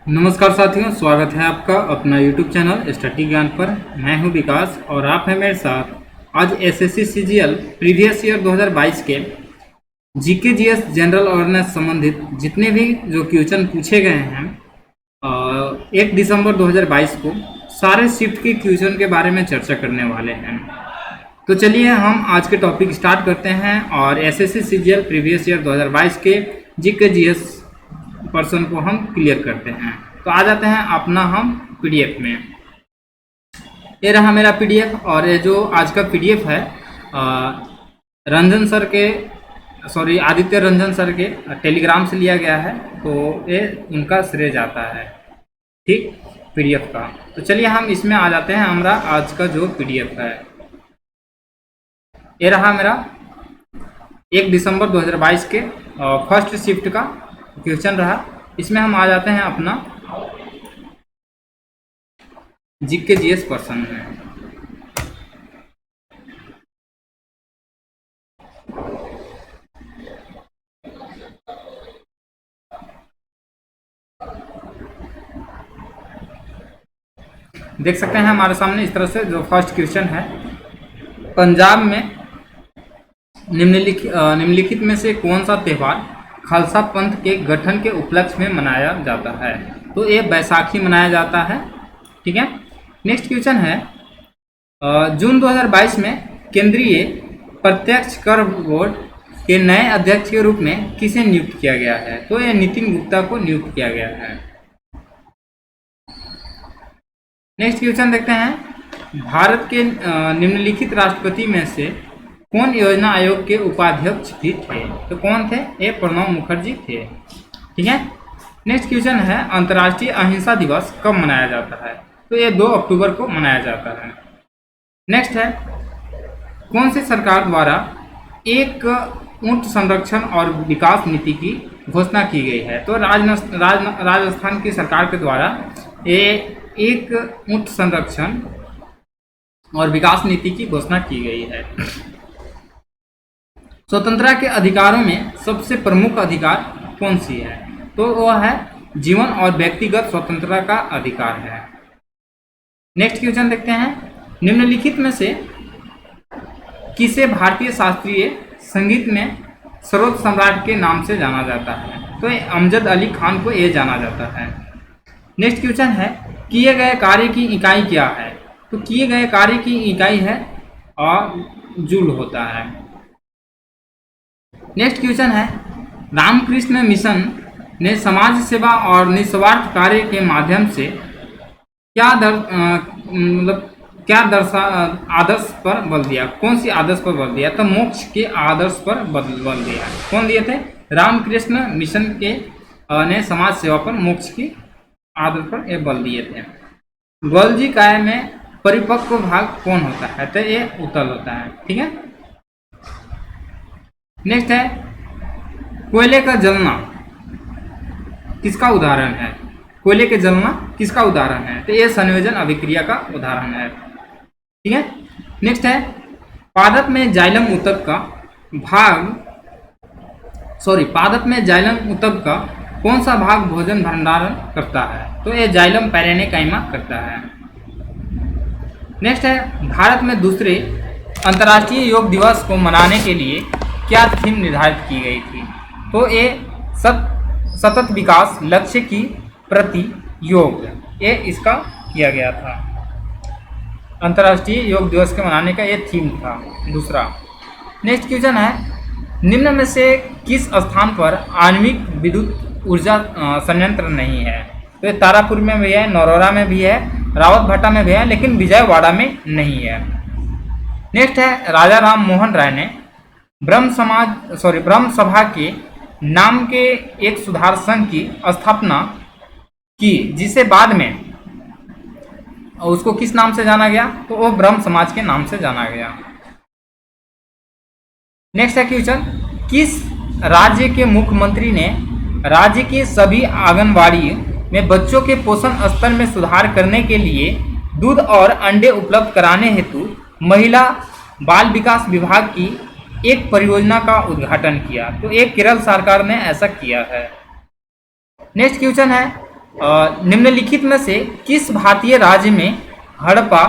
नमस्कार साथियों, स्वागत है आपका अपना YouTube चैनल स्टडी ज्ञान पर। मैं हूं विकास और आप हैं मेरे साथ। आज एसएससी सीजीएल प्रीवियस ईयर 2022 के जीके जीएस जनरल अवेयरनेस संबंधित जितने भी जो क्वेश्चन पूछे गए हैं 1 दिसंबर 2022 को सारे शिफ्ट के क्वेश्चन के बारे में चर्चा करने वाले हैं। तो चलिए हम आज के टॉपिक स्टार्ट करते हैं और एसएससी सीजीएल प्रीवियस ईयर 2022 के जीके जीएस पर्सन को हम क्लियर करते हैं। तो आ जाते हैं अपना हम पीडीएफ में। ये रहा मेरा पीडीएफ और ये जो आज का पीडीएफ है आदित्य रंजन सर के टेलीग्राम से लिया गया है, तो ये उनका श्रेय जाता है, ठीक, पीडीएफ का। तो चलिए हम इसमें आ जाते हैं। हमारा आज का जो पीडीएफ है ये रहा मेरा 1 दिसंबर 2022 के फर्स्ट शिफ्ट का क्वेश्चन रहा। इसमें हम आ जाते हैं अपना जीके जीएस पर्सन में। देख सकते हैं हमारे सामने इस तरह से जो फर्स्ट क्वेश्चन है, पंजाब में निम्नलिखित में से कौन सा त्यौहार खालसा पंथ के गठन के उपलक्ष्य में मनाया जाता है? तो ये बैसाखी मनाया जाता है, ठीक है। नेक्स्ट क्वेश्चन है, जून 2022 में केंद्रीय प्रत्यक्ष कर बोर्ड के नए अध्यक्ष के रूप में किसे नियुक्त किया गया है? तो ये नितिन गुप्ता को नियुक्त किया गया है। नेक्स्ट क्वेश्चन देखते हैं, भारत के निम्नलिखित राष्ट्रपति में से कौन योजना आयोग के उपाध्यक्ष भी थे? तो कौन थे? ये प्रणब मुखर्जी थे, ठीक है। नेक्स्ट क्वेश्चन है, अंतर्राष्ट्रीय अहिंसा दिवस कब मनाया जाता है? तो ये 2 अक्टूबर को मनाया जाता है। नेक्स्ट है, कौन सी सरकार द्वारा एक ऊंट संरक्षण और विकास नीति की घोषणा की गई है? तो राजस्थान की सरकार के द्वारा ये एक ऊंट संरक्षण और विकास नीति की घोषणा की गई है। स्वतंत्रता के अधिकारों में सबसे प्रमुख अधिकार कौन सी है? तो वह है जीवन और व्यक्तिगत स्वतंत्रता का अधिकार है। नेक्स्ट क्वेश्चन देखते हैं, निम्नलिखित में से किसे भारतीय शास्त्रीय संगीत में सर्वोच्च सम्राट के नाम से जाना जाता है? तो अमजद अली खान को ये जाना जाता है। नेक्स्ट क्वेश्चन है, किए गए कार्य की इकाई क्या है? तो किए गए कार्य की इकाई है जूल होता है। नेक्स्ट क्वेश्चन है, रामकृष्ण मिशन ने समाज सेवा और निस्वार्थ कार्य के माध्यम से आदर्श पर बल दिया? कौन सी आदर्श पर बल दिया? तो मोक्ष के आदर्श पर बल दिया। कौन दिए थे? रामकृष्ण मिशन के ने समाज सेवा पर मोक्ष की आदर्श पर ये बल दिए थे। गोल्जी काय में परिपक्व भाग कौन होता है? तो ये उत्तल होता है, ठीक है। नेक्स्ट है, कोयले का जलना किसका उदाहरण है? कोयले के जलना किसका उदाहरण है? तो ये संयोजन अभिक्रिया का उदाहरण है, ठीक है। नेक्स्ट है, पादप में जाइलम ऊतक का कौन सा भाग भोजन भंडारण करता है? तो ये जाइलम पैरेनिकाइमा करता है। नेक्स्ट है, भारत में दूसरे अंतर्राष्ट्रीय योग दिवस को मनाने के लिए क्या थीम निर्धारित की गई थी? तो ये सतत विकास लक्ष्य की प्रति योग, ये इसका किया गया था। अंतर्राष्ट्रीय योग दिवस के मनाने का ये थीम था दूसरा। नेक्स्ट क्वेश्चन है, निम्न में से किस स्थान पर आणविक विद्युत ऊर्जा संयंत्र नहीं है? तो ये तारापुर में भी है, नरोरा में भी है, रावतभाटा में भी है, लेकिन विजयवाड़ा में नहीं है। नेक्स्ट है, राजा राम मोहन राय ने ब्रह्म सभा के नाम के एक सुधार संघ की स्थापना की, जिसे बाद में उसको किस नाम से जाना गया? तो वो ब्रह्म समाज के नाम से जाना गया। नेक्स्ट है क्वेश्चन, किस राज्य के मुख्यमंत्री ने राज्य के सभी आंगनबाड़ी में बच्चों के पोषण स्तर में सुधार करने के लिए दूध और अंडे उपलब्ध कराने हेतु महिला बाल विकास विभाग की एक परियोजना का उद्घाटन किया? तो एक केरल सरकार ने ऐसा किया है। नेक्स्ट क्वेश्चन है, निम्नलिखित में से किस भारतीय राज्य में हड़प्पा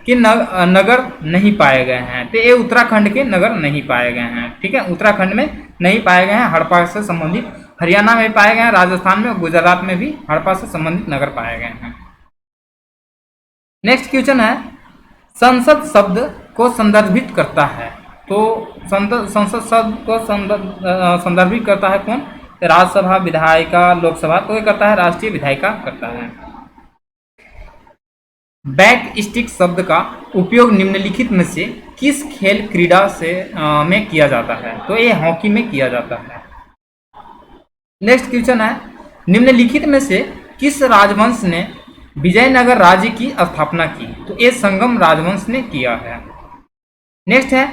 के नगर नहीं पाए गए हैं? तो ये उत्तराखंड के नगर नहीं पाए गए हैं। ठीक है, उत्तराखंड में नहीं पाए गए हैं हड़प्पा से संबंधित। हरियाणा में पाए गए हैं, राजस्थान में, गुजरात में भी हड़प्पा से संबंधित नगर पाए गए हैं। नेक्स्ट क्वेश्चन है, संसद शब्द को संदर्भित करता है। तो संसद शब्द को संदर्भित करता है कौन? राज्यसभा, विधायिका, लोकसभा। तो ये करता है राष्ट्रीय विधायिका करता है। बैक स्टिक शब्द का उपयोग निम्नलिखित में से किस खेल क्रीड़ा से में किया जाता है? तो ये हॉकी में किया जाता है। नेक्स्ट क्वेश्चन है, निम्नलिखित में से किस राजवंश ने विजयनगर राज्य की स्थापना की? तो ये संगम राजवंश ने किया है। नेक्स्ट है,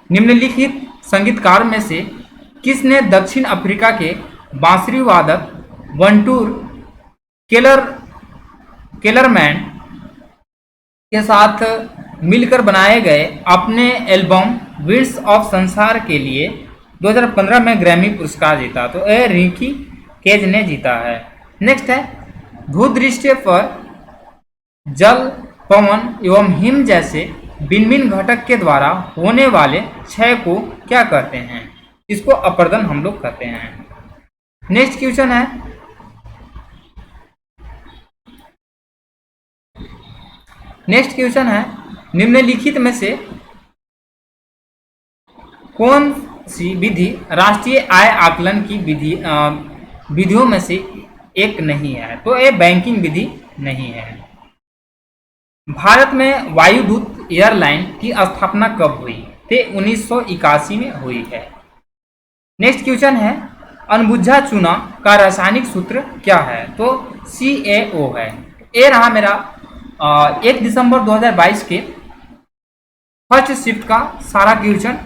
निम्नलिखित संगीतकार में से किसने दक्षिण अफ्रीका के बांसुरी वादक वंटूर केलरमैन के साथ मिलकर बनाए गए अपने एल्बम विंड्स ऑफ संसार के लिए 2015 में ग्रैमी पुरस्कार जीता? तो यह रिकी केज ने जीता है। नेक्स्ट है, भूदृश्य पर जल, पवन एवं हिम जैसे भिन्न भिन्न घटक के द्वारा होने वाले क्षय को क्या कहते हैं? इसको अपर्दन हम लोग कहते हैं। नेक्स्ट क्वेश्चन है, निम्नलिखित में से कौन सी विधि राष्ट्रीय आय आकलन की विधियों में से एक नहीं है? तो ये बैंकिंग विधि नहीं है। भारत में वायुदूत एयरलाइन की स्थापना कब हुई? तो 1981 में हुई है। नेक्स्ट क्वेश्चन है, अनबुझा चूना का रासायनिक सूत्र क्या है? तो CaO है। ये रहा मेरा 1 दिसंबर 2022 के फर्स्ट शिफ्ट का सारा क्वेश्चन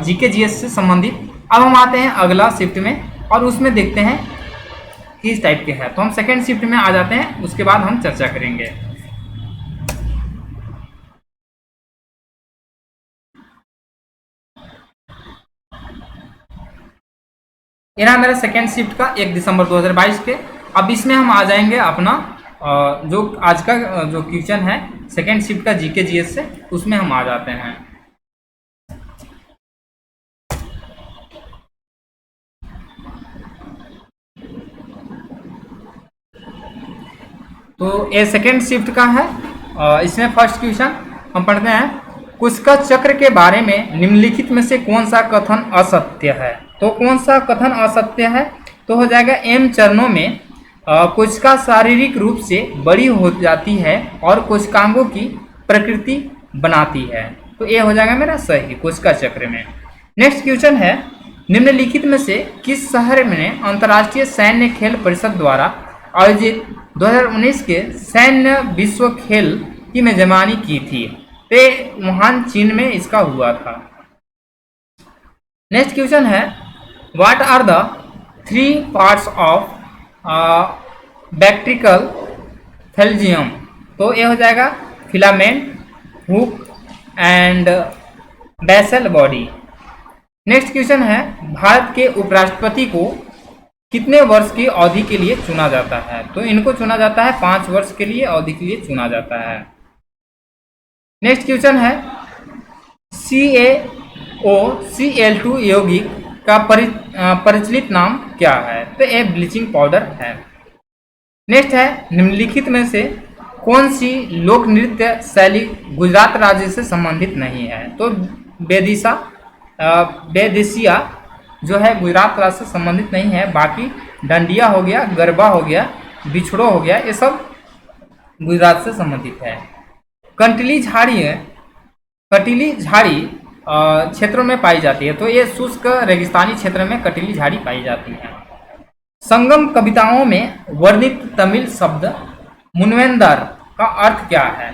जीके जीएस से संबंधित। अब हम आते हैं अगला शिफ्ट में और उसमें देखते हैं किस टाइप के हैं। तो हम सेकेंड शिफ्ट में आ जाते हैं, उसके बाद हम चर्चा करेंगे। ये रहा मेरा सेकेंड शिफ्ट का 1 दिसंबर 2022 के। अब इसमें हम आ जाएंगे अपना जो आज का जो क्वेश्चन है सेकेंड शिफ्ट का जीके जीएस से, उसमें हम आ जाते हैं। तो ये सेकेंड शिफ्ट का है। इसमें फर्स्ट क्वेश्चन हम पढ़ते हैं, कुशका चक्र के बारे में निम्नलिखित में से कौन सा कथन असत्य है? तो कौन सा कथन असत्य है? तो हो जाएगा M चरणों में कोशिका शारीरिक रूप से बड़ी हो जाती है और कोशिकांगों की प्रकृति बनाती है। तो ये हो जाएगा मेरा सही कोशिका चक्र में। नेक्स्ट क्वेश्चन है, निम्नलिखित में से किस शहर में अंतर्राष्ट्रीय सैन्य खेल परिषद द्वारा आयोजित 2019 के सैन्य विश्व खेल की मेजबानी की थी? तो वुहान चीन में इसका हुआ था। नेक्स्ट क्वेश्चन है, what are the 3 parts of bacterial flagellum? तो ये हो जाएगा filament, hook and basal body. Next question है, भारत के उपराष्ट्रपति को कितने वर्ष की अवधि के लिए चुना जाता है? तो इनको चुना जाता है 5 वर्ष के लिए अवधि के लिए चुना जाता है। नेक्स्ट क्वेश्चन है, CaOCl2 यौगिक का प्रचलित नाम क्या है? तो ये ब्लीचिंग पाउडर है। नेक्स्ट है, निम्नलिखित में से कौन सी लोक नृत्य शैली गुजरात राज्य से संबंधित नहीं है? तो बेदेसिया जो है गुजरात राज्य से संबंधित नहीं है। बाकी डंडिया हो गया, गरबा हो गया, बिछड़ो हो गया, ये सब गुजरात से संबंधित है। कंटीली झाड़ी क्षेत्रों में पाई जाती है। तो ये शुष्क रेगिस्तानी क्षेत्र में कटीली झाड़ी पाई जाती है। संगम कविताओं में वर्णित तमिल शब्द मुनवेंदर का अर्थ क्या है?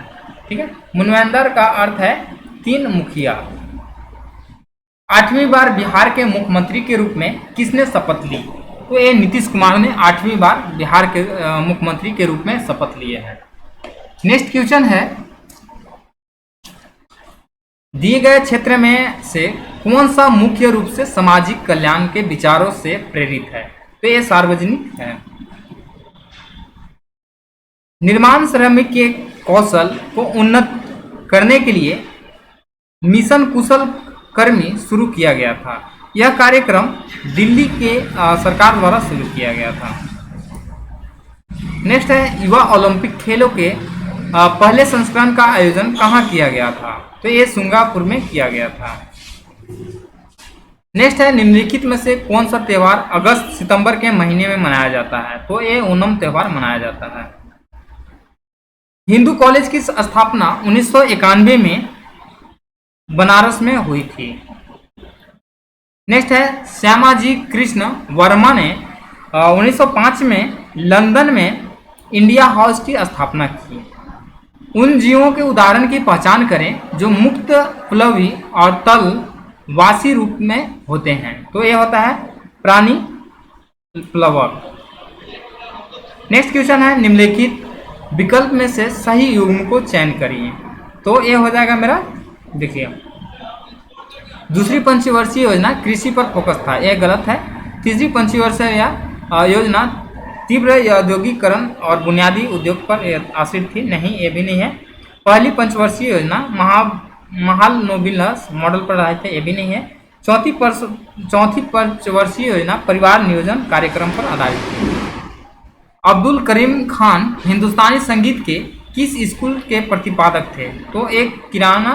ठीक है, मुनवेंदर का अर्थ है 3 मुखिया। 8वीं बार बिहार के मुख्यमंत्री के रूप में किसने शपथ ली? तो ये नीतीश कुमार ने 8वीं बार बिहार के मुख्यमंत्री के रूप में शपथ लिए हैं। नेक्स्ट क्वेश्चन है, दिए गए क्षेत्र में से कौन सा मुख्य रूप से सामाजिक कल्याण के विचारों से प्रेरित है? तो ये सार्वजनिक है। निर्माण श्रमिक के कौशल को उन्नत करने के लिए मिशन कुशल कर्मी शुरू किया गया था। यह कार्यक्रम दिल्ली के सरकार द्वारा शुरू किया गया था। नेक्स्ट है युवा ओलंपिक खेलों के पहले संस्करण का आयोजन कहाँ किया गया था? तो ये सिंगापुर में किया गया था। नेक्स्ट है निम्नलिखित में से कौन सा त्यौहार अगस्त सितंबर के महीने में मनाया जाता है? तो ये ओणम त्यौहार मनाया जाता है। हिंदू कॉलेज की स्थापना 1991 में बनारस में हुई थी। नेक्स्ट है श्यामाजी कृष्ण वर्मा ने 1905 में लंदन में इंडिया हाउस की स्थापना की। उन जीवों के उदाहरण की पहचान करें जो मुक्त प्लवी और तल वासी रूप में होते हैं। तो यह होता है प्राणी प्लवक। नेक्स्ट क्वेश्चन है निम्नलिखित विकल्प में से सही युग्म को चयन करिए। तो यह हो जाएगा मेरा, देखिए, दूसरी पंचवर्षीय योजना कृषि पर फोकस था, यह गलत है। तीसरी पंचवर्षीय योजना तीव्र औद्योगिकरण और बुनियादी उद्योग पर आश्रित थी, नहीं, ये भी नहीं है। पहली पंचवर्षीय योजना महाल नोबिलस मॉडल पर रहे थे, ये भी नहीं है। चौथी पंचवर्षीय योजना परिवार नियोजन कार्यक्रम पर आधारित थी। अब्दुल करीम खान हिंदुस्तानी संगीत के किस स्कूल के प्रतिपादक थे? तो एक किराना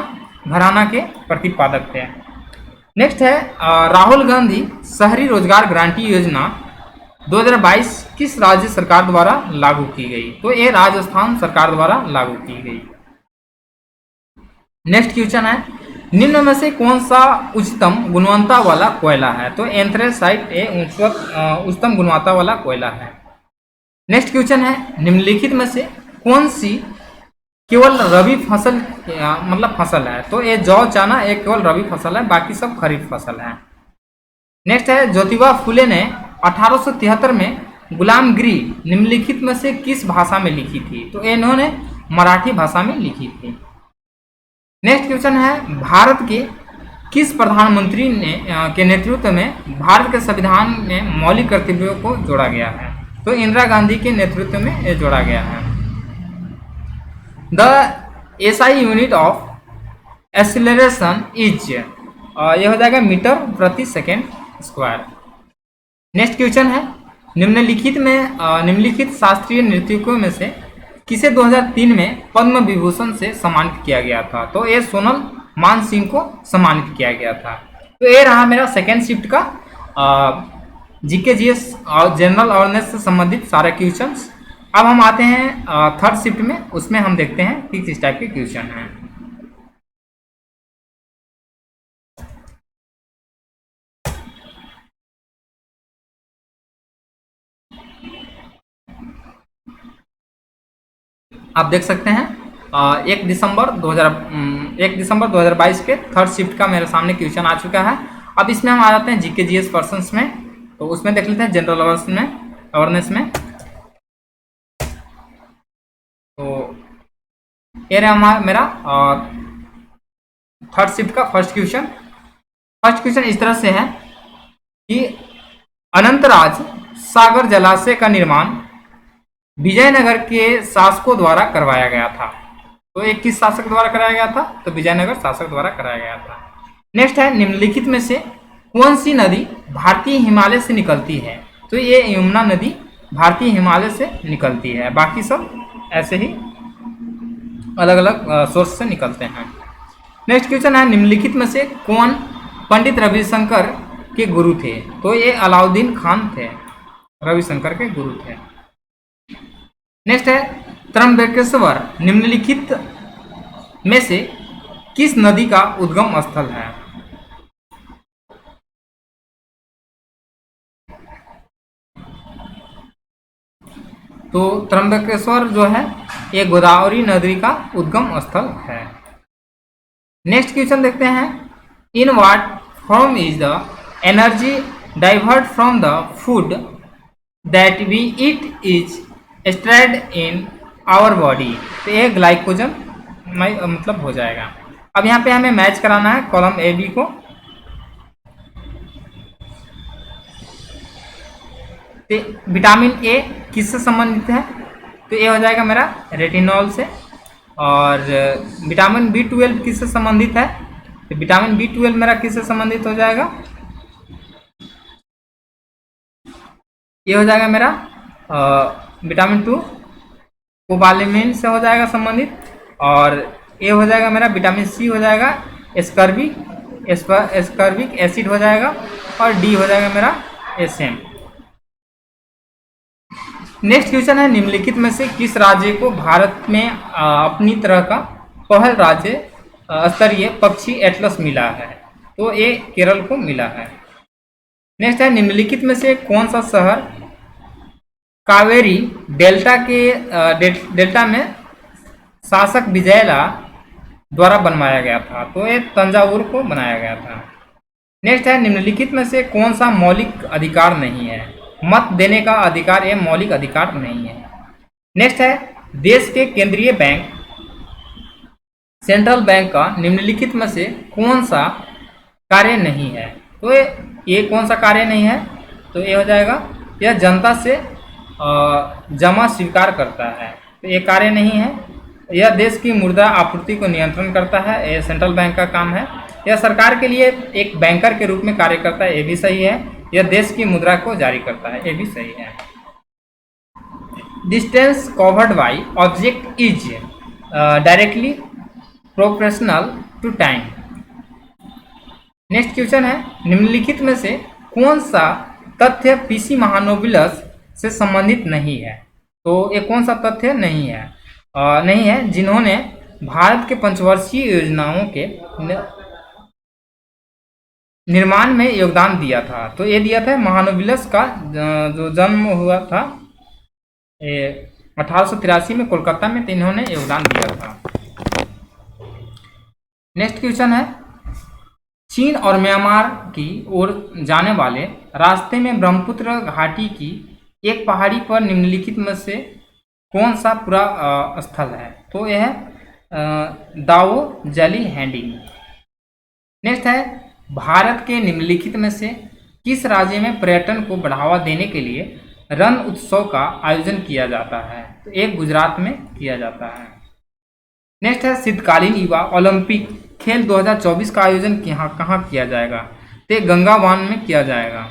घराना के प्रतिपादक थे। नेक्स्ट है राहुल गांधी शहरी रोजगार गारंटी योजना 2022 किस राज्य सरकार द्वारा लागू की गई? तो ये राजस्थान सरकार द्वारा लागू की गई। नेक्स्ट क्वेश्चन है निम्न में से कौन सा उच्चतम गुणवत्ता वाला कोयला है? तो एंथ्रेसाइट उच्चतम गुणवत्ता वाला कोयला है। नेक्स्ट क्वेश्चन है निम्नलिखित में से कौन सी केवल रबी फसल मतलब फसल है? तो ये जौ चना एक केवल रबी फसल है, बाकी सब खरीफ फसल है। नेक्स्ट है ज्योतिबा फुले ने 1873 में गुलामगिरी निम्नलिखित में से किस भाषा में लिखी थी? तो इन्होंने मराठी भाषा में लिखी थी। नेक्स्ट क्वेश्चन है भारत के किस प्रधानमंत्री ने के नेतृत्व में भारत के संविधान में मौलिक कर्तव्यों को जोड़ा गया है? तो इंदिरा गांधी के नेतृत्व में ये जोड़ा गया है। The SI unit of acceleration is, यह हो जाएगा मीटर प्रति सेकेंड स्क्वायर। नेक्स्ट क्वेश्चन है निम्नलिखित शास्त्रीय नृत्यकों में से किसे 2003 में पद्म विभूषण से सम्मानित किया गया था? तो ये सोनल मान सिंह को सम्मानित किया गया था। तो ये रहा मेरा सेकेंड शिफ्ट का जीके जीएस और जनरल अवेयरनेस से संबंधित सारे क्वेश्चंस। अब हम आते हैं थर्ड शिफ्ट में, उसमें हम देखते हैं कि किस टाइप के क्वेश्चन हैं। आप देख सकते हैं 1 दिसंबर 2022 के थर्ड शिफ्ट का मेरे सामने क्वेश्चन आ चुका है। अब इसमें हम आ जाते हैं जीके जीएस पर्सन्स में, तो उसमें देख लेते हैं जनरल अवेयरनेस में। तो ये रहा मेरा थर्ड शिफ्ट का फर्स्ट क्वेश्चन। फर्स्ट क्वेश्चन इस तरह से है कि अनंतराज सागर जलाशय का निर्माण विजयनगर के शासकों द्वारा करवाया गया था। तो एक किस शासक द्वारा कराया गया था? तो विजयनगर शासक द्वारा कराया गया था। नेक्स्ट है निम्नलिखित में से कौन सी नदी भारतीय हिमालय से निकलती है? तो ये यमुना नदी भारतीय हिमालय से निकलती है, बाकी सब ऐसे ही अलग अलग सोर्स से निकलते हैं। नेक्स्ट क्वेश्चन है निम्नलिखित में से कौन पंडित रविशंकर के गुरु थे? तो ये अलाउद्दीन खान थे, रविशंकर के गुरु थे। नेक्स्ट है त्र्यंबकेश्वर निम्नलिखित में से किस नदी का उद्गम स्थल है? तो त्र्यंबकेश्वर जो है ये गोदावरी नदी का उद्गम स्थल है। नेक्स्ट क्वेश्चन देखते हैं in what form is the energy divert from the food that we eat is stored in our body? तो ये ग्लाइकोजन मतलब हो जाएगा। अब यहाँ पे हमें मैच कराना है कॉलम ए बी को। विटामिन ए किससे संबंधित है? तो ये हो जाएगा मेरा रेटिनॉल से। और विटामिन B12 किससे संबंधित है? तो विटामिन B12 मेरा किससे संबंधित हो जाएगा? ये हो जाएगा मेरा विटामिन 2 कोबालेमिन से हो जाएगा संबंधित। और ये हो जाएगा मेरा विटामिन सी हो जाएगा एस्कर्बिक एसिड हो जाएगा। और डी हो जाएगा मेरा SM। नेक्स्ट क्वेश्चन है, निम्नलिखित में से किस राज्य को भारत में अपनी तरह का पहल राज्य स्तरीय पक्षी एटलस मिला है? तो ये केरल को मिला है। नेक्स्ट है, निम्नलिखित में से कौन सा शहर कावेरी डेल्टा में शासक विजयला द्वारा बनवाया गया था? तो ये तंजावुर को बनाया गया था। नेक्स्ट है, निम्नलिखित में से कौन सा मौलिक अधिकार नहीं है? मत देने का अधिकार ये मौलिक अधिकार नहीं है। नेक्स्ट है, देश के केंद्रीय बैंक सेंट्रल बैंक का निम्नलिखित में से कौन सा कार्य नहीं है? तो ये कौन सा कार्य नहीं है? तो ये हो जाएगा, यह जनता से जमा स्वीकार करता है, तो ये कार्य नहीं है। यह देश की मुद्रा आपूर्ति को नियंत्रण करता है, ये सेंट्रल बैंक का काम है। यह सरकार के लिए एक बैंकर के रूप में कार्य करता है, ये भी सही है। यह देश की मुद्रा को जारी करता है, ये भी सही है। Distance covered by object is directly proportional to time. Next question है, निम्नलिखित में से कौन सा तथ्य पीसी महानोबिलस से संबंधित नहीं है? तो ये कौन सा तथ्य नहीं है जिन्होंने भारत के पंचवर्षीय योजनाओं के निर्माण में योगदान दिया था? तो ये दिया था महानोबिलस का जो जन्म हुआ था 1883 में कोलकाता में, तो इन्होंने योगदान दिया था। नेक्स्ट क्वेश्चन है, चीन और म्यांमार की ओर जाने वाले रास्ते में ब्रह्मपुत्र घाटी की एक पहाड़ी पर निम्नलिखित में से कौन सा पूरा स्थल है? तो यह है दावो जली हैंडिंग। नेक्स्ट है, भारत के निम्नलिखित में से किस राज्य में पर्यटन को बढ़ावा देने के लिए रण उत्सव का आयोजन किया जाता है? तो एक गुजरात में किया जाता है। नेक्स्ट है, शीतकालीन युवा ओलंपिक खेल 2024 का आयोजन कहाँ किया जाएगा? तो गंगावान में किया जाएगा।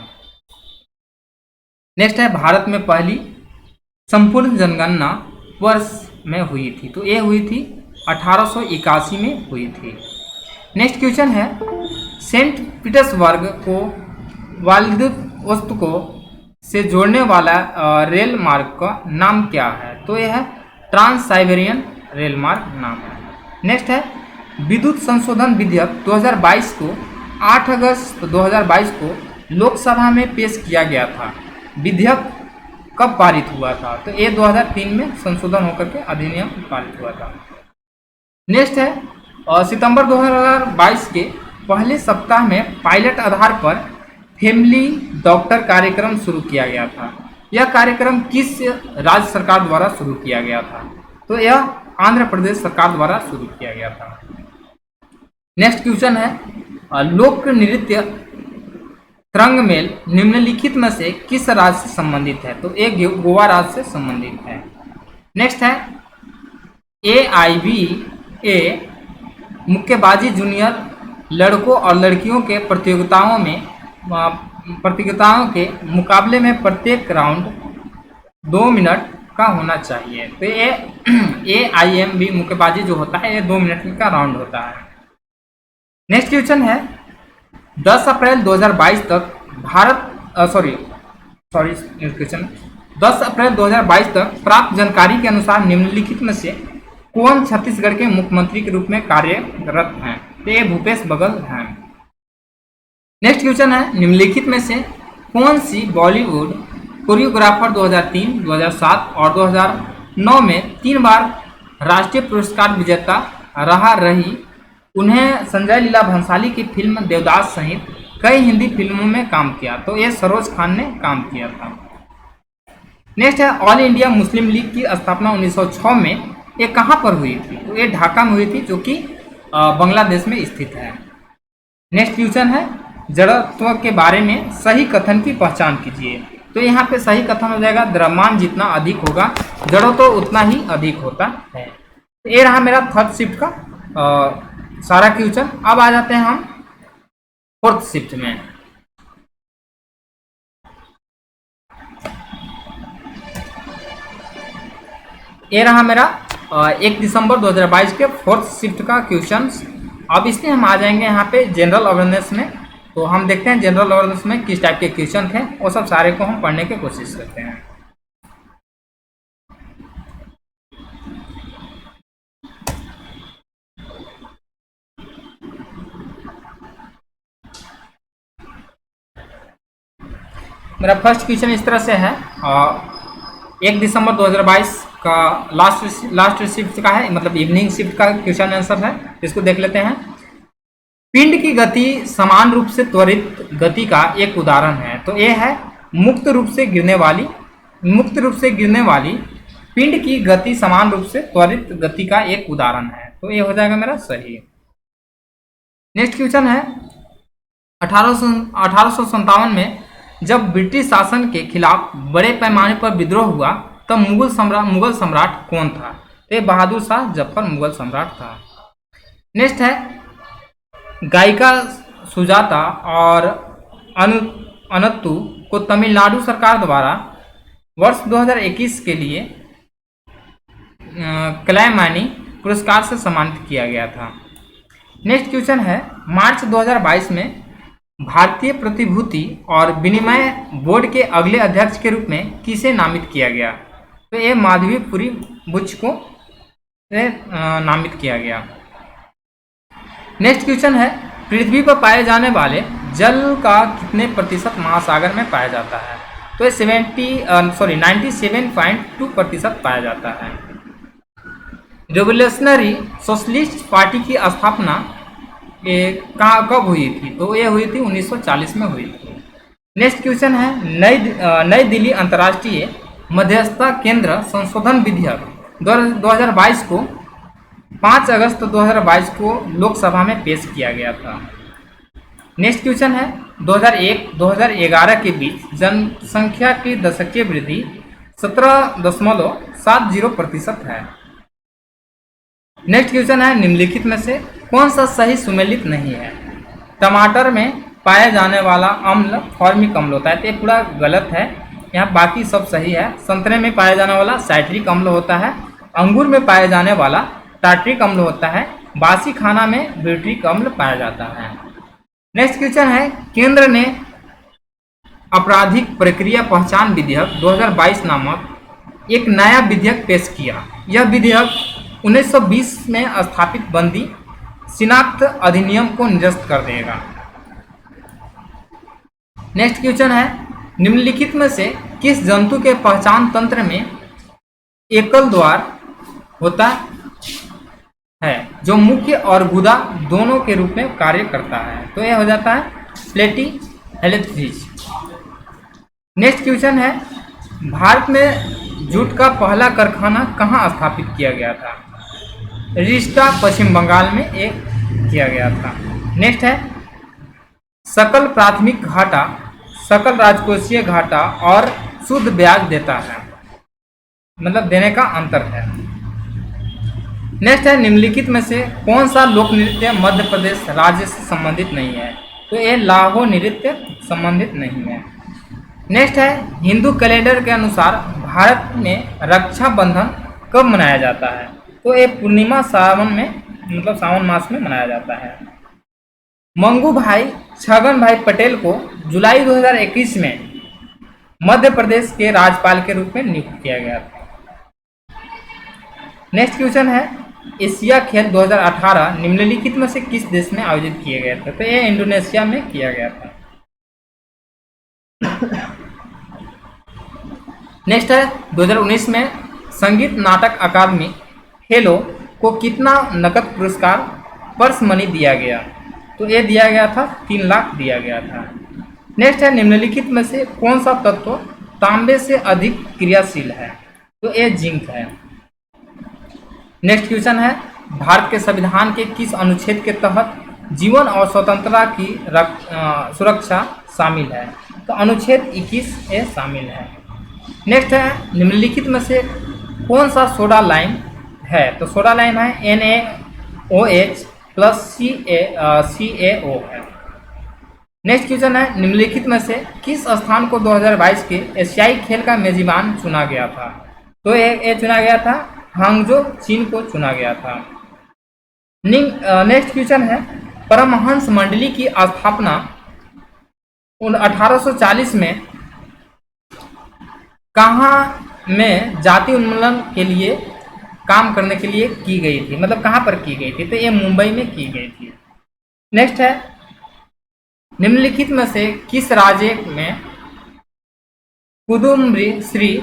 नेक्स्ट है, भारत में पहली संपूर्ण जनगणना वर्ष में हुई थी? तो ये हुई थी 1881 में हुई थी। नेक्स्ट क्वेश्चन है, सेंट पीटर्सबर्ग को व्लादिवोस्तोक से जोड़ने वाला रेल मार्ग का नाम क्या है? तो यह है ट्रांस साइबेरियन रेल मार्ग नाम है। नेक्स्ट है, विद्युत संशोधन विधेयक 2022 को 8 अगस्त 2022 को लोकसभा में पेश किया गया था। विधेयक कब पारित हुआ था? तो ये 2003 में संशोधन होकर के अधिनियम पारित हुआ था। नेक्स्ट है, सितंबर 2022 के पहले सप्ताह में पायलट आधार पर फैमिली डॉक्टर कार्यक्रम शुरू किया गया था। यह कार्यक्रम किस राज्य सरकार द्वारा शुरू किया गया था? तो यह आंध्र प्रदेश सरकार द्वारा शुरू किया गया था। नेक्स्ट क्वेश्चन है, लोक नृत्य तरंगमेल निम्नलिखित में से किस राज्य से संबंधित है? तो एक गोवा राज्य से संबंधित है। नेक्स्ट है, AIBA मुक्केबाजी जूनियर लड़कों और लड़कियों के प्रतियोगिताओं के मुकाबले में प्रत्येक राउंड 2 मिनट का होना चाहिए। तो ये AIMB मुक्केबाजी जो होता है ये 2 मिनट का राउंड होता है। नेक्स्ट क्वेश्चन है, 10 अप्रैल 2022 तक 10 अप्रैल 2022 तक प्राप्त जानकारी के अनुसार निम्नलिखित में से कौन छत्तीसगढ़ के मुख्यमंत्री के रूप में कार्यरत हैं? तो ये भूपेश बघेल हैं। नेक्स्ट क्वेश्चन है, निम्नलिखित में से कौन सी बॉलीवुड कोरियोग्राफर 2003, 2007 और 2009 में 3 बार राष्ट्रीय पुरस्कार विजेता रही? उन्हें संजय लीला भंसाली की फिल्म देवदास सहित कई हिंदी फिल्मों में काम किया। तो ये सरोज खान ने काम किया था। नेक्स्ट है, ऑल इंडिया मुस्लिम लीग की स्थापना 1906 में ये कहाँ पर हुई थी? तो ये ढाका में हुई थी, जो कि बांग्लादेश में स्थित है। नेक्स्ट क्वेश्चन है, जड़त्व के बारे में सही कथन की पहचान कीजिए। तो यहाँ पे सही कथन हो जाएगा द्रव्यमान जितना अधिक होगा जड़ों तो उतना ही अधिक होता है। तो ये रहा मेरा थर्ड शिफ्ट का सारा क्वेश्चन। अब आ जाते हैं हम फोर्थ शिफ्ट में। ये रहा मेरा 1 दिसंबर 2022 के फोर्थ शिफ्ट का क्वेश्चन। अब इसमें हम आ जाएंगे यहाँ पे जनरल अवेयरनेस में। तो हम देखते हैं जनरल अवेयरनेस में किस टाइप के क्वेश्चन थे, वो सब सारे को हम पढ़ने की कोशिश करते हैं। मेरा फर्स्ट क्वेश्चन इस तरह से है, 1 दिसंबर 2022 का लास्ट शिफ्ट का है, मतलब इवनिंग शिफ्ट का क्वेश्चन आंसर है। इसको देख लेते हैं। पिंड की गति समान रूप से त्वरित गति का एक उदाहरण है। तो ये है मुक्त रूप से गिरने वाली पिंड की गति समान रूप से त्वरित गति का एक उदाहरण है। तो ये हो जाएगा मेरा सही। नेक्स्ट क्वेश्चन है 1857 में जब ब्रिटिश शासन के खिलाफ बड़े पैमाने पर विद्रोह हुआ तब मुगल सम्राट कौन था? तो ये बहादुर शाह जफर मुगल सम्राट था। नेक्स्ट है गायिका सुजाता और अनत्तु को तमिलनाडु सरकार द्वारा वर्ष 2021 के लिए कलैमानी पुरस्कार से सम्मानित किया गया था। नेक्स्ट क्वेश्चन है मार्च 2022 में भारतीय प्रतिभूति और विनिमय बोर्ड के अगले अध्यक्ष के रूप में किसे नामित किया गया? तो ये माधवीपुरी बुच को नामित किया गया। नेक्स्ट क्वेश्चन है पृथ्वी पर पाए जाने वाले जल का कितने प्रतिशत महासागर में पाया जाता है? तो ये 97.2% पाया जाता है। रेवोल्यूशनरी सोशलिस्ट पार्टी की स्थापना कब हुई थी? तो ये हुई थी 1940 में हुई थी। नेक्स्ट क्वेश्चन है नई दिल्ली अंतर्राष्ट्रीय मध्यस्थता केंद्र संशोधन विधेयक 2022 को 5 अगस्त 2022 को लोकसभा में पेश किया गया था। नेक्स्ट क्वेश्चन है 2001-2011 के बीच जनसंख्या की दशकीय वृद्धि 17.70% है। नेक्स्ट क्वेश्चन है निम्नलिखित में से कौन सा सही सुमेलित नहीं है? टमाटर में पाया जाने वाला अम्ल फॉर्मिक अम्ल होता है, तो ये पूरा गलत है। यहाँ बाकी सब सही है। संतरे में पाया जाने वाला साइट्रिक अम्ल होता है। अंगूर में पाया जाने वाला टार्ट्रिक अम्ल होता है। बासी खाना में ब्यूट्रिक अम्ल पाया जाता है। नेक्स्ट क्वेश्चन है केंद्र ने आपराधिक प्रक्रिया पहचान विधेयक 2022 नामक एक नया विधेयक पेश किया। यह विधेयक 1920 में स्थापित बंदी शिनाख्त अधिनियम को निरस्त कर देगा। नेक्स्ट क्वेश्चन है निम्नलिखित में से किस जंतु के पहचान तंत्र में एकल द्वार होता है जो मुख्य और गुदा दोनों के रूप में कार्य करता है? तो यह हो जाता है प्लेटीहेल्मिंथ्स। नेक्स्ट क्वेश्चन है भारत में जूट का पहला कारखाना कहाँ स्थापित किया गया था? रिष्टा पश्चिम बंगाल में एक किया गया था। नेक्स्ट है सकल प्राथमिक घाटा सकल राजकोषीय घाटा और शुद्ध ब्याज देता है, मतलब देने का अंतर है। नेक्स्ट है निम्नलिखित में से कौन सा लोक नृत्य मध्य प्रदेश राज्य से संबंधित नहीं है? तो ये लाहो नृत्य संबंधित नहीं है। नेक्स्ट है हिंदू कैलेंडर के अनुसार भारत में रक्षाबंधन कब मनाया जाता है? तो ये पूर्णिमा सावन में, मतलब सावन मास में मनाया जाता है। मंगू भाई छगन भाई पटेल को जुलाई 2021 में मध्य प्रदेश के राज्यपाल के रूप में नियुक्त किया गया था। नेक्स्ट क्वेश्चन है एशिया खेल 2018 निम्नलिखित में से किस देश में आयोजित किए गए थे? तो ये इंडोनेशिया में किया गया था। नेक्स्ट है 2019 में संगीत नाटक अकादमी फेलो को कितना नकद पुरस्कार पर्स मनी दिया गया? तो ये दिया गया था 3 लाख दिया गया था। नेक्स्ट है निम्नलिखित में से कौन सा तत्व तांबे से अधिक क्रियाशील है? तो ये जिंक है। नेक्स्ट क्वेश्चन है भारत के संविधान के किस अनुच्छेद के तहत जीवन और स्वतंत्रता की सुरक्षा शामिल है? तो अनुच्छेद 21 ए शामिल है। नेक्स्ट है निम्नलिखित में से कौन सा सोडा लाइम है? तो सोडा लाइम है NaOH प्लस CaO है। नेक्स्ट क्वेश्चन है निम्नलिखित में से किस स्थान को 2022 के एशियाई खेल का मेजबान चुना गया था? तो ये चुना गया था हांगजो, चीन को चुना गया था। नेक्स्ट क्वेश्चन है परमहंस मंडली की स्थापना 1840 में कहाँ में जाति उन्मूलन के लिए काम करने के लिए की गई थी? मतलब कहाँ पर की गई थी? तो ये मुंबई में की गई थी। नेक्स्ट है निम्नलिखित में से किस राज्य में कुदुम्बश्री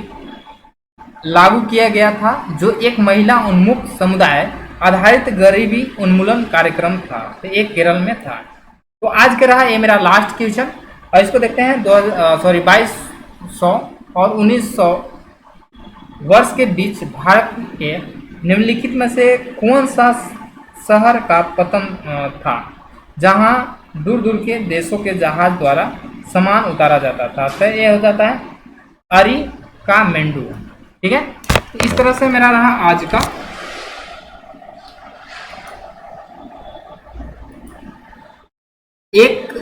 लागू किया गया था, जो एक महिला उन्मुख समुदाय आधारित गरीबी उन्मूलन कार्यक्रम था? तो एक केरल में था। तो आज के रहा ये मेरा लास्ट क्वेश्चन, और इसको देखते हैं 2200 और 1900 वर्ष के बीच भारत के निम्नलिखित में से कौन सा शहर का पतन था जहां दूर दूर के देशों के जहाज द्वारा सामान उतारा जाता था? तो ये हो जाता है अरिकामेंडू। ठीक है, तो इस तरह से मेरा रहा आज का 1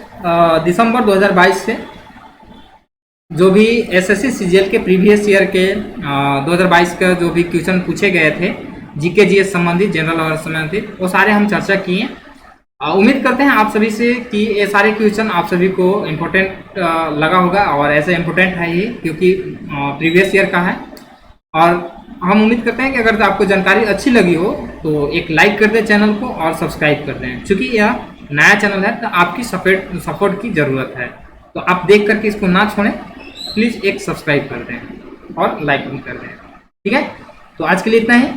दिसंबर 2022 से जो भी एसएससी सीजीएल के प्रीवियस ईयर के 2022 का जो भी क्वेश्चन पूछे गए थे जीके जीएस संबंधित, जनरल अवेयरनेस संबंधित, वो सारे हम चर्चा किए। उम्मीद करते हैं आप सभी से कि ये सारे क्वेश्चन आप सभी को इम्पोर्टेंट लगा होगा, और ऐसे इम्पोर्टेंट है ये क्योंकि प्रीवियस ईयर का है। और हम उम्मीद करते हैं कि अगर आपको जानकारी अच्छी लगी हो तो एक लाइक कर दें चैनल को और सब्सक्राइब कर दें। चूँकि यह नया चैनल है तो आपकी सपोर्ट की ज़रूरत है, तो आप देख करके इसको ना छोड़ें, प्लीज़ एक सब्सक्राइब कर दें और लाइक भी कर दें। ठीक है, तो आज के लिए इतना ही।